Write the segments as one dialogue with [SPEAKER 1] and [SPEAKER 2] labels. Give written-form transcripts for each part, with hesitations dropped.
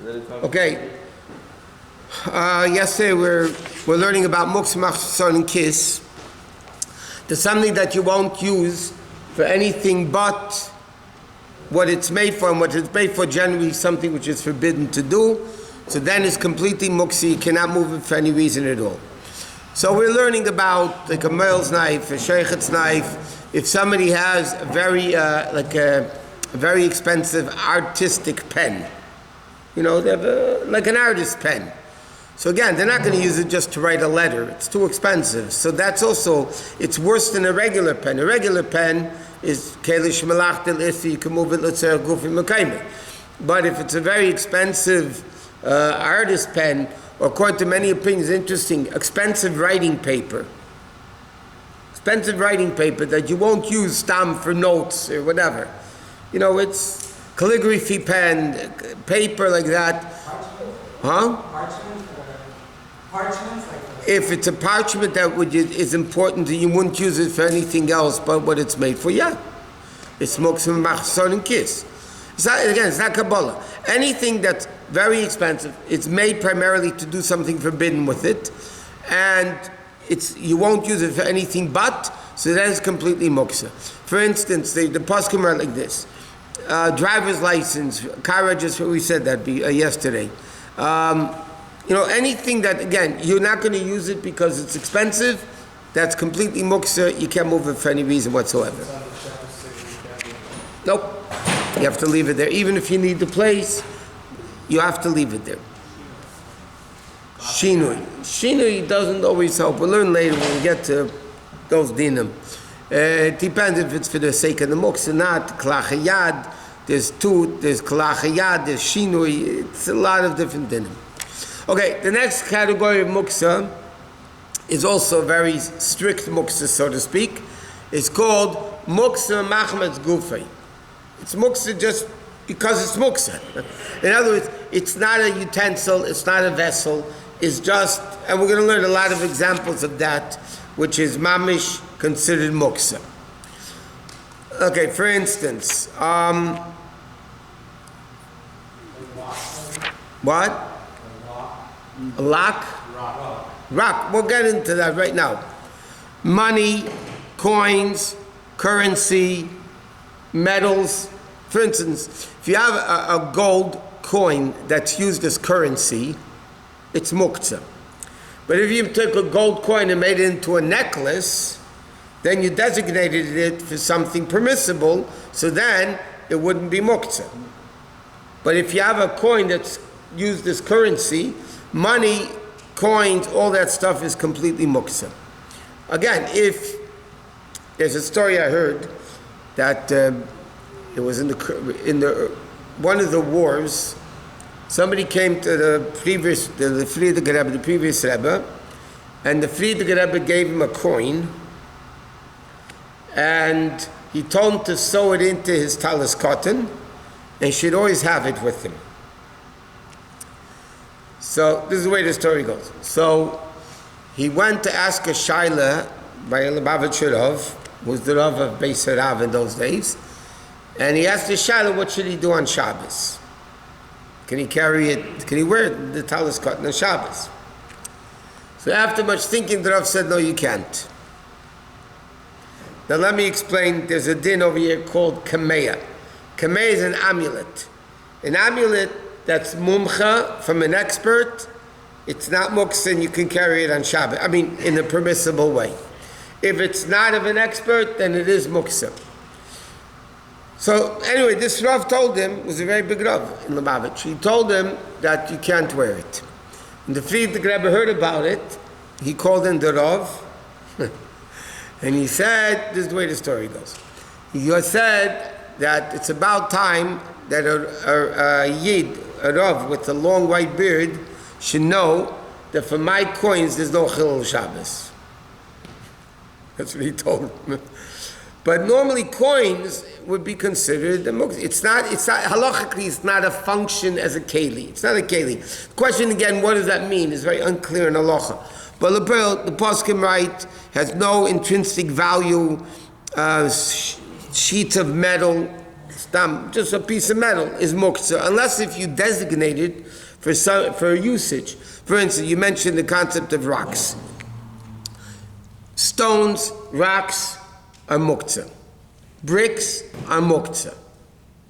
[SPEAKER 1] Okay. Yesterday we're learning about Muktzeh, Machzor, and Kiss. There's something that you won't use for anything but what it's made for, and what it's made for generally something which is forbidden to do. So then it's completely Muktzeh. You cannot move it for any reason at all. So we're learning about like a male's knife, a sheichet's knife. If somebody has a very expensive artistic pen, they have like an artist's pen. So again, they're not going to use it just to write a letter. It's too expensive. So that's also, it's worse than a regular pen. A regular pen is kelish melachot if you can move it, let's say, a gufi mekayme. But if it's a very expensive artist pen, or according to many opinions, interesting, expensive writing paper that you won't use stamp for notes or whatever. It's calligraphy pen, paper like that. Huh?
[SPEAKER 2] Parchments?
[SPEAKER 1] If it's a parchment that is important, you wouldn't use it for anything else but what it's made for. Yeah. It's Muktzeh, Machzor, and Kiss. It's not Kabbalah. Anything that's very expensive, it's made primarily to do something forbidden with it, and you won't use it for anything but, so that is completely Muktzeh. For instance, the poskim are like this. Driver's license, car registry, we said that yesterday. Anything that, again, you're not going to use it because it's expensive, that's completely Muktzeh. You can't move it for any reason whatsoever. Nope. You have to leave it there. Even if you need the place, you have to leave it there. Shinui doesn't always help. We'll learn later when we get to those dinim. It depends if it's for the sake of the Muktzeh or not. Kalachayad, there's tut, there's kalachayad, there's shinui. It's a lot of different dinim. Okay, the next category of Muktzeh is also a very strict Muktzeh, so to speak. It's called Muktzeh Machmetz Gufay. It's Muktzeh just because it's Muktzeh. In other words, it's not a utensil, it's not a vessel, it's just, and we're going to learn a lot of examples of that, which is mamish considered Muktzeh. Okay, for instance, what? A lock? Rock. We'll get into that right now. Money, coins, currency, metals. For instance, if you have a gold coin that's used as currency, it's Muktzeh. But if you took a gold coin and made it into a necklace, then you designated it for something permissible, so then it wouldn't be Muktzeh. But if you have a coin that's used as currency, money, coins, all that stuff is completely Muktzeh. Again, if there's a story I heard that it was in the one of the wars, somebody came to the previous Rebbe, and the Friedrich Rebbe gave him a coin, and he told him to sew it into his talis cotton, and he should always have it with him. So this is the way the story goes. So he went to ask a shaila by a Lubavitch Rav, who was the Rav of Bais Din in those days, and he asked the shaila, what should he do on Shabbos? Can he carry it? Can he wear the talis cotton on Shabbos? So after much thinking, the Rav said, no, you can't. Now let me explain. There's a din over here called kameya. Kameya is an amulet. An amulet that's mumcha, from an expert, it's not muktzeh, and you can carry it on Shabbat. I mean, in a permissible way. If it's not of an expert, then it is muktzeh. So anyway, this Rav told him, was a very big Rav in Lubavitch, he told him that you can't wear it. And the Friedrich Rebbe heard about it, he called in the Rav, and he said, this is the way the story goes. He said that it's about time that a Yid, a Rav with a long white beard, should know that for my coins there's no Chilul Shabbos. That's what he told him. But normally coins would be considered a Muktzeh. It's not, halachically, it's not a function as a keli. It's not a keli. The question again, what does that mean, is very unclear in halacha. But the poskim write, has no intrinsic value, sheets of metal, just a piece of metal, is muktzeh, unless if you designate it for usage. For instance, you mentioned the concept of rocks. Stones, rocks are muktzeh. Bricks are muktzeh.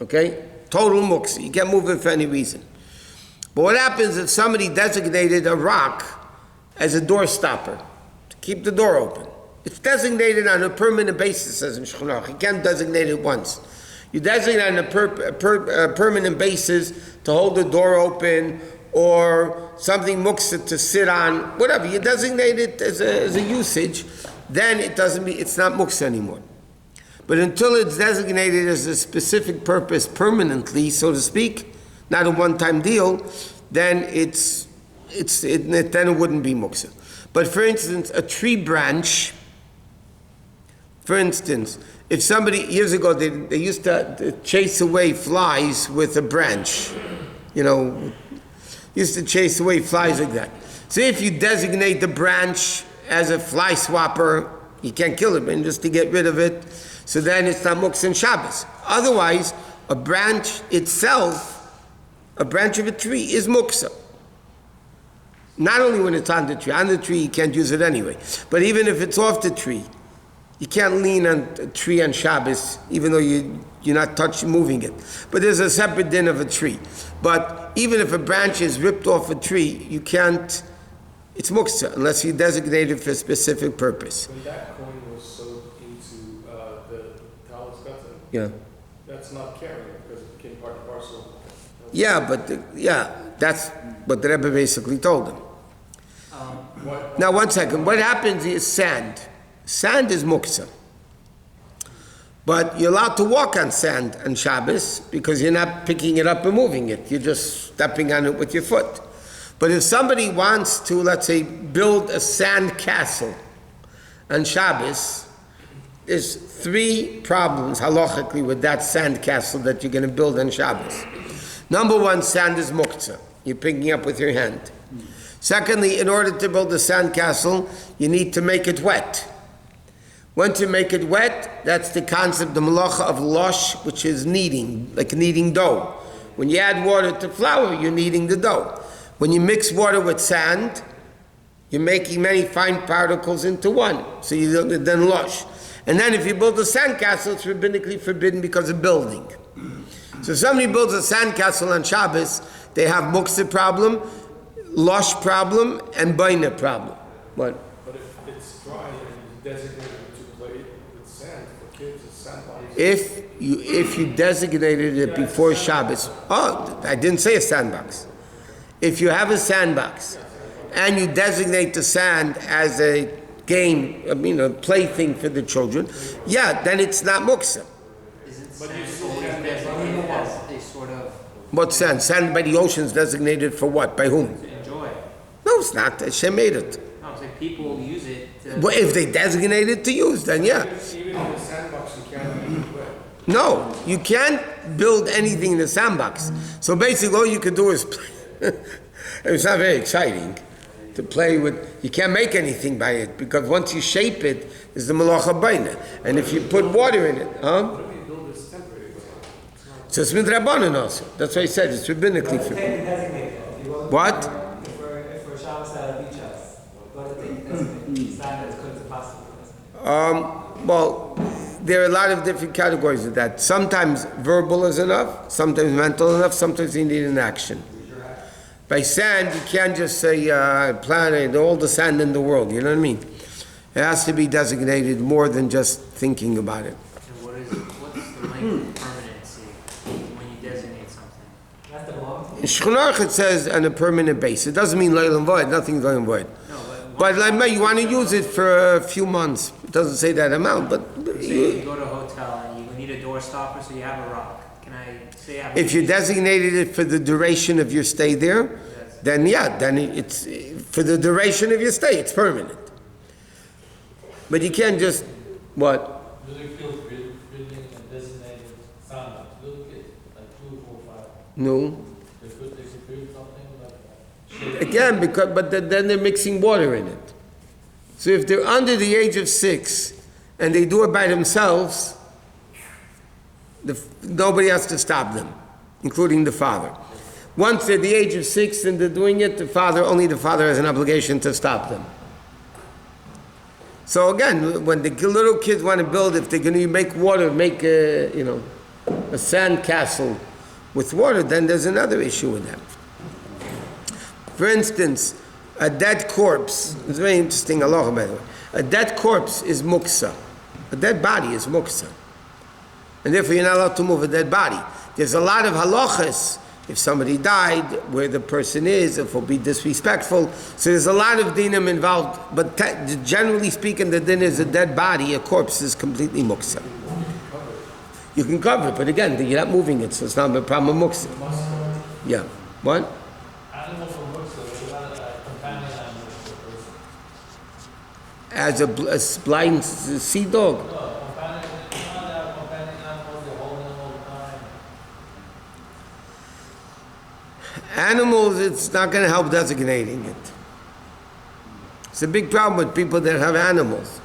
[SPEAKER 1] Okay? Total muktzeh. You can't move it for any reason. But what happens if somebody designated a rock as a door stopper to keep the door open? It's designated on a permanent basis, says in Shulchan Aruch. You can't designate it once. You designate on a permanent basis to hold the door open, or something muktzeh to sit on, whatever. You designate it as a usage, then it's not muktzeh anymore. But until it's designated as a specific purpose permanently, so to speak, not a one-time deal, then then it wouldn't be muktzeh. But for instance, a tree branch. For instance, if somebody, years ago, they used to chase away flies with a branch, used to chase away flies like that. So if you designate the branch as a fly swapper, you can't kill it, and just to get rid of it, so then it's not muktzeh and Shabbos. Otherwise, a branch itself, a branch of a tree, is muktzeh. Not only when it's on the tree you can't use it anyway, but even if it's off the tree, you can't lean on a tree on Shabbos, even though you're not moving it. But there's a separate din of a tree. But even if a branch is ripped off a tree, you can't, it's muktzeh, unless you designate it for a specific purpose.
[SPEAKER 2] When that coin was sewed into the talus,
[SPEAKER 1] yeah,
[SPEAKER 2] that's not carrying it because it became part and parcel.
[SPEAKER 1] That's what the Rebbe basically told them. Now, one second. What happens is sand. Sand is muktzeh. But you're allowed to walk on sand on Shabbos because you're not picking it up and moving it. You're just stepping on it with your foot. But if somebody wants to, let's say, build a sand castle on Shabbos, there's 3 problems halachically with that sand castle that you're going to build on Shabbos. Number 1, sand is muktzeh. You're picking up with your hand. Secondly, in order to build a sand castle, you need to make it wet. Once you make it wet, that's the concept, the malacha of losh, which is kneading, like kneading dough. When you add water to flour, you're kneading the dough. When you mix water with sand, you're making many fine particles into one. So you then losh. And then if you build a sand castle, it's rabbinically forbidden because of building. So if somebody builds a sand castle on Shabbos, they have muktzeh problem, losh problem, and baina problem. What?
[SPEAKER 2] But if it's dry and you designate it to play with sand for kids, it's sandbox.
[SPEAKER 1] If you designated it before Shabbos, I didn't say a sandbox. If you have a sandbox and you designate the sand as a game, plaything for the children, then it's not muktzeh.
[SPEAKER 3] Isn't sand always designated as a sort of...
[SPEAKER 1] What sand? Sand by the ocean is designated for what? By whom?
[SPEAKER 3] To enjoy.
[SPEAKER 1] No, it's not. Hashem made it.
[SPEAKER 3] No, it's like people use it to...
[SPEAKER 1] Well, if they designate it to use, then yeah.
[SPEAKER 2] Even in the sandbox, you can't make it wet.
[SPEAKER 1] No, you can't build anything in the sandbox. So basically all you can do is play. It's not very exciting to play with. You can't make anything by it because once you shape it, it's the malacha baina. And if you put water in it, so it's Vaad Rabbonim also. That's why I said it's rabbinically forbidden. What?
[SPEAKER 4] If we're Shabbos at a beach house, what do they designate? Sand as good as possible.
[SPEAKER 1] Well, there are a lot of different categories of that. Sometimes verbal is enough, sometimes mental enough, sometimes you need an action. By sand, you can't just say, planet, all the sand in the world, you know what I mean? It has to be designated more than just thinking about it.
[SPEAKER 3] And what's the length of permanency when you designate something?
[SPEAKER 4] That's the law.
[SPEAKER 1] In Shulchan Aruch it says on a permanent basis. It doesn't mean leil and void, nothing's going void.
[SPEAKER 3] No,
[SPEAKER 1] But like you want to use it for a few months. It doesn't say that amount, but...
[SPEAKER 3] Say you go to a hotel and you need a door stopper, so you have a rock. Can I say...
[SPEAKER 1] If you designated it for the duration of your stay there, then it's for the duration of your stay, it's permanent. But you can't just, what?
[SPEAKER 4] Do they feel building and designated sandbox? Little kids, like 2, 4, 5.
[SPEAKER 1] No.
[SPEAKER 4] They could build something like
[SPEAKER 1] Again, but then they're mixing water in it. So if they're under the age of 6 and they do it by themselves, Nobody has to stop them, including the father. Once they're the age of 6 and they're doing it, only the father has an obligation to stop them. So again, when the little kids want to build, if they're going to make water, make a sand castle with water, then there's another issue with that. For instance, a dead corpse, it's very interesting halacha by the way, a dead corpse is muktzeh. A dead body is muktzeh. And therefore you're not allowed to move a dead body. There's a lot of halachos, if somebody died, where the person is, if it will be disrespectful. So there's a lot of dinim involved, but generally speaking, the din is a dead body, a corpse is completely muktzeh. You can cover it, but again, you're not moving it, so it's not a problem of muktzeh. Yeah. What?
[SPEAKER 4] Animals are muktzeh, but they're not a companion animal for a person.
[SPEAKER 1] As a blind sea dog.
[SPEAKER 4] No, companion animals, they hold them all the time.
[SPEAKER 1] Animals, it's not going to help designating it. It's a big problem with people that have animals.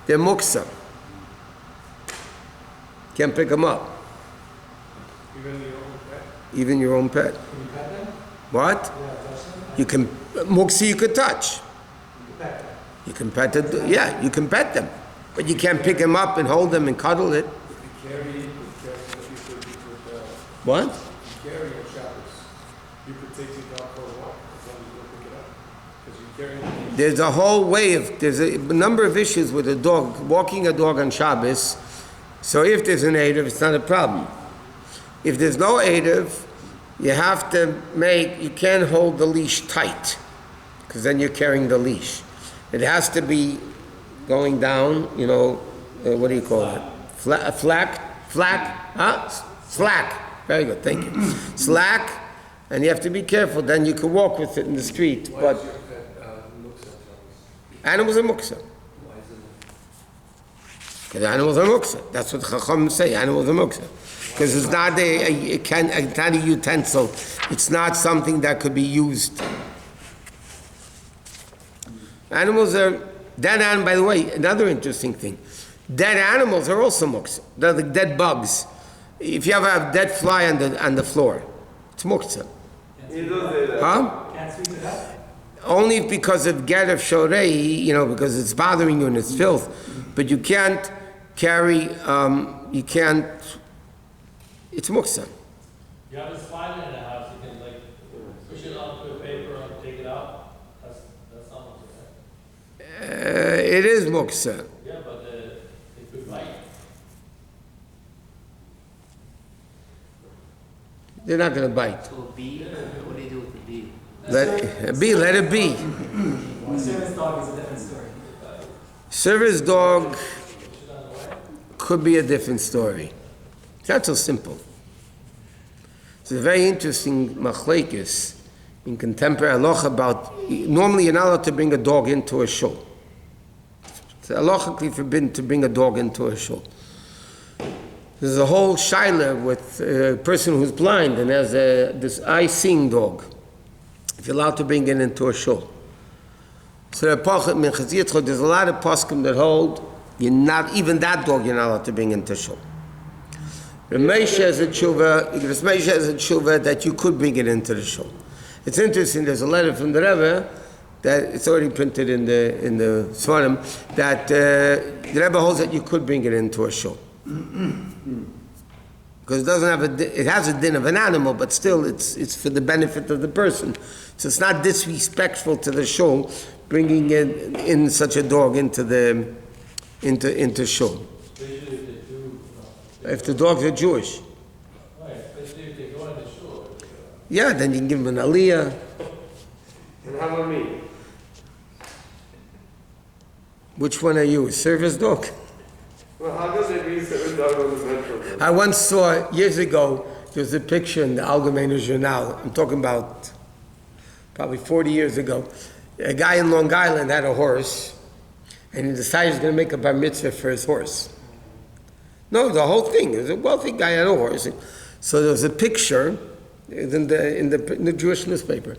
[SPEAKER 1] They're muktzeh. Can't pick them up.
[SPEAKER 2] Even your own pet?
[SPEAKER 1] Even your own pet.
[SPEAKER 4] Can you pet them?
[SPEAKER 1] What?
[SPEAKER 4] Yeah, touch them?
[SPEAKER 1] You can, muktzeh you could touch.
[SPEAKER 4] You can pet them.
[SPEAKER 1] You can pet it, yeah, you can pet them. But you can't pick them up and hold them and cuddle it.
[SPEAKER 2] If you could,
[SPEAKER 1] What?
[SPEAKER 2] you carry your Shabbos. You could take the dog for a walk as long as you don't pick it up. Because you carry it.
[SPEAKER 1] There's a whole way of, there's a number of issues with a dog, walking a dog on Shabbos. So if there's an Eidav, it's not a problem. If there's no Eidav, you have to you can't hold the leash tight, because then you're carrying the leash. It has to be going down, what do you call it? Slack? Huh? Slack. Very good, thank you. Slack, and you have to be careful, then you can walk with it in the street.
[SPEAKER 2] Why
[SPEAKER 1] But
[SPEAKER 2] is your pet muktzeh?
[SPEAKER 1] animals are muktzeh.
[SPEAKER 2] Why is it?
[SPEAKER 1] Because animals are muktzeh. That's what Chacham say, animals are muktzeh. Because it's not it's not a utensil. It's not something that could be used. Animals are, by the way, another interesting thing. Dead animals are also muktzeh. They're like dead bugs. If you ever have a dead fly on the floor, it's muktzeh. Huh?
[SPEAKER 4] Can't sweep it up?
[SPEAKER 1] Only because of get of shorei, because it's bothering you and it's filth. But you can't carry, it's muktzeh.
[SPEAKER 4] You have a slider in the house, you can push it onto a paper and take it out. That's not muktzeh.
[SPEAKER 1] It is muktzeh.
[SPEAKER 4] Yeah, but it could bite.
[SPEAKER 1] They're not going to bite.
[SPEAKER 3] So a bee, what do you do with the bee?
[SPEAKER 1] Let it be.
[SPEAKER 4] Service dog is a different story.
[SPEAKER 1] Service dog could be a different story. It's not so simple. It's a very interesting machlekes in contemporary halacha about, normally you're not allowed to bring a dog into a shul. It's halachically forbidden to bring a dog into a shul. There's a whole shaila with a person who's blind and has this eye-seeing dog. If you're allowed to bring it into a shul. So there's a lot of poskim that hold, even that dog you're not allowed to bring into shul. Ramesh has a tshuva that you could bring it into the shul. It's interesting, there's a letter from the Rebbe, that it's already printed in the Svarim, that the Rebbe holds that you could bring it into a shul. Because it has a din of an animal, but still it's for the benefit of the person. So it's not disrespectful to the shul bringing in such a dog into shul. If the dogs are Jewish.
[SPEAKER 4] Right, especially if they go in the shul.
[SPEAKER 1] Yeah, then you can give them an aliyah.
[SPEAKER 2] And how about me?
[SPEAKER 1] Which one are you, a service dog?
[SPEAKER 2] Well, how does it mean service dog on the metro?
[SPEAKER 1] I once saw, years ago, there was a picture in the Allgemeine Journal. I'm talking about probably 40 years ago. A guy in Long Island had a horse, and he decided he was going to make a bar mitzvah for his horse. No, the whole thing. He was a wealthy guy, had a horse. So there was a picture in the Jewish newspaper.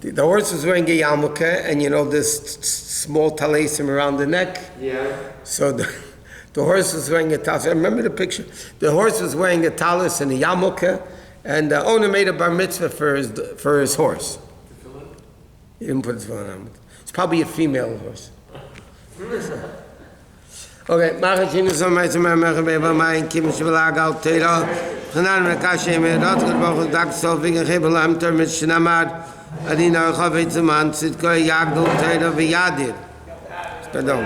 [SPEAKER 1] The horse was wearing a yarmulke, and this small talesim around the neck.
[SPEAKER 2] Yeah.
[SPEAKER 1] So The horse was wearing a talis. I remember the picture. The horse was wearing a talis and a yarmulke, and the owner made a bar mitzvah for his horse. He didn't put his phone on. It's probably a female horse. Okay, Machachin is on my Samar Mein Kim Shvalag Al Teda. Hanan Mekashe Medat Geboch Dak Sofing Hebelam Termit Shnamad Adina Chavet Zaman Sitko Yagdol Teda Vyadir. Pardon.